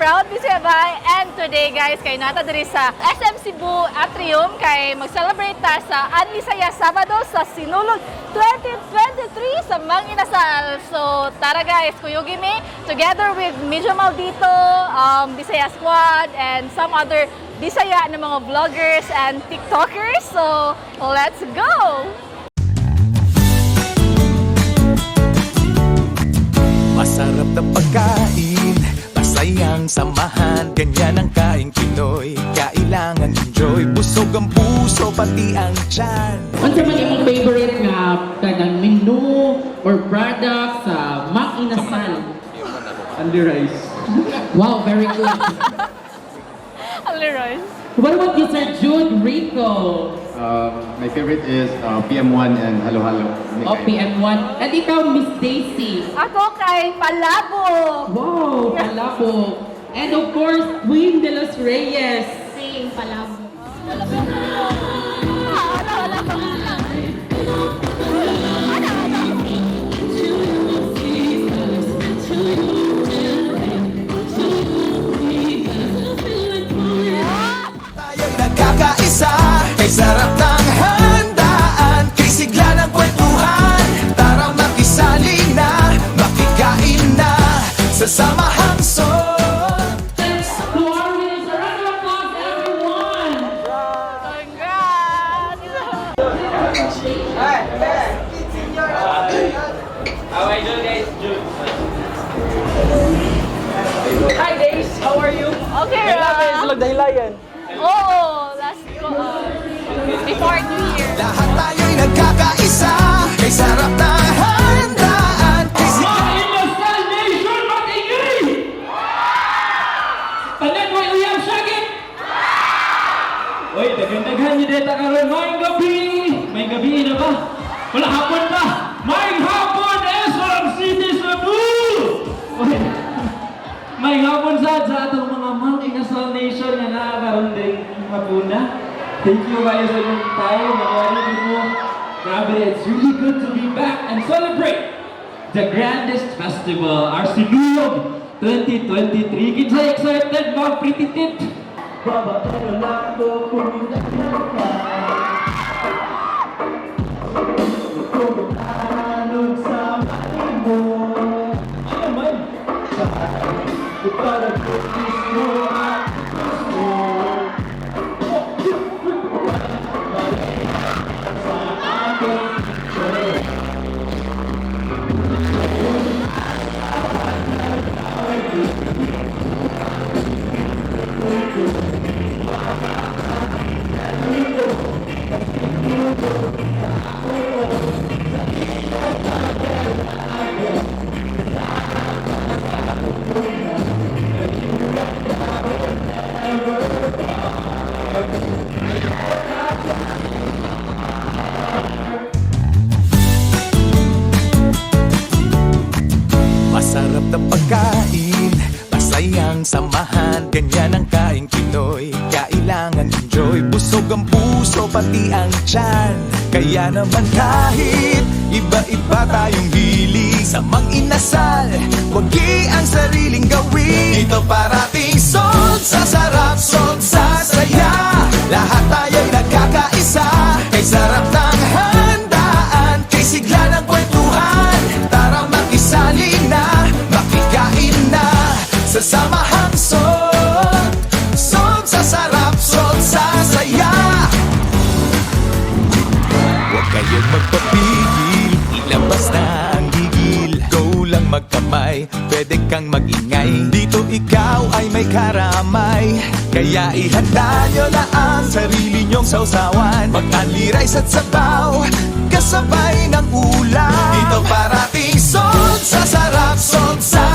Proud Bisaya Bay, and today guys kay nata diri sa SM Cebu Atrium kay mag-celebrate ta sa Anli Saya Sabado sa Sinulog 2023 sa Mang Inasal. So tara guys, kuyugi mi together with Medyo Maldito, Bisaya Squad, and some other Bisaya na mga vloggers and TikTokers. So let's go! Masarap na pagkain, masayang samahan, ganyan ang kaing Pinoy. Kailangan enjoy, busog ang puso, pati ang tiyan. Ano sa mga imong favorite nga kanang menu or product sa Mang Inasal? Only rice. Wow, very good. Leroy. What about you, Sir Jude Rico? My favorite is PM1 and Halo Halo. O PM1. At ikaw, Miss Daisy. Ako kay Palabok. Wow, palabok. And of course, Queen de los Reyes. Sing Palabok. Tayo'y nagkakaisa, kay sarap ng handaan, kay sigla ng kwentuhan. Tara makisali na, makikain na, sa samahang son. To our winners, a round of applause, everyone! How are you guys? Jude. Hi Days, how are you? Okay, Dahilayan. oh, last before New Year. Lahat tayo'y nagkakaisa, kay sarap ng handaan, kay sigla. Mang Inasal Nation, matingay! Tanan mo uyang sakit! Uy, daghan-daghan niyo dito karon. May gabi! May gabi na ba? Wala hapon pa! May hapon! SM City Cebu! Uy, may hapon sa atong mga Mang Inasal Nation na nakakaroon din hapuna. Thank you kayo sa inyong tayo. Nakawarin mo. Grabe, it's really good to be back and celebrate the grandest festival, our Sinulog 2023. Kinsay excited, mga pretty tit? Baba, pero lang ko kung sa mo. Ano man? Para kutis mo at gusto. Sa aking Masarap na pagkain, masayang samahan, ganyan ang kaing Pinoy. Kailangan enjoy, busog ang puso, pati ang tiyan. Kaya naman kahit iba-iba tayong hilig, sa Mang Inasal, wagi ang sariling gawin. Dito parating sold sa sarap, sold sa saya. Lahat tayo'y nagkakaisa, kay sarap ng handaan, kay sigla ng kwentuhan. Tara makisali na, makikain na, sa samahang son. Son sa sarap, son sa saya. Huwag kayong magpapigil, ilabas na ang gigil. Go lang magkamay, pwede kang magingay. Dito ikaw ay may karamay, kaya ihanda nyo na ang sarili nyong sausawan. Mag-only rice at sabaw, kasabay ng ulam. Dito parating son sa sarap, son sa